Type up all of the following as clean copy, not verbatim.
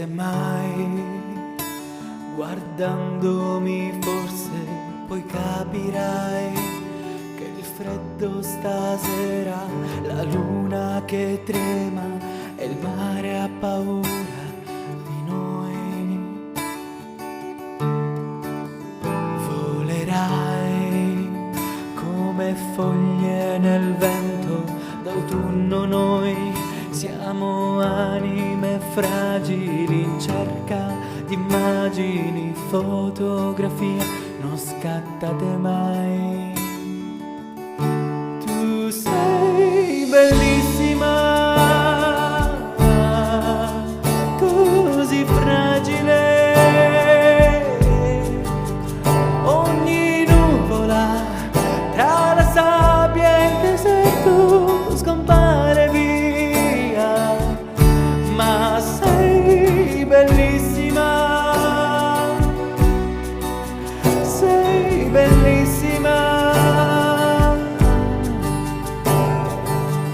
se mai guardandomi forse poi capirai che il freddo stasera, la luna che trema e il mare ha paura di noi. Volerai come foglie nel vento d'autunno, noi siamo anime fragili in cerca di immagini, fotografie, non scattate mai. Tu sei bellissima, così fragile, ogni nuvola tra la sabbia e il deserto scompare via, ma sei bellissima, sei bellissima,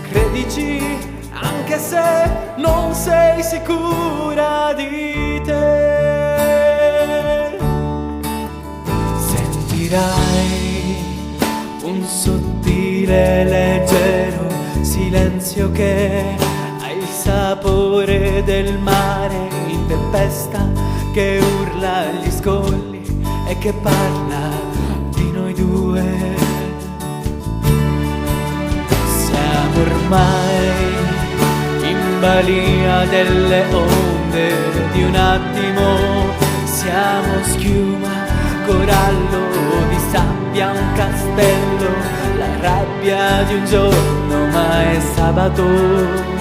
credici anche se non sei sicura di te. Sentirai un sottile leggero silenzio che ha il sapore del mare in tempesta, che urla agli scogli e che parla di noi due. Siamo ormai in balia delle onde di un attimo, siamo schiuma, corallo di sabbia, un castello, la rabbia di un giorno, ma è sabato.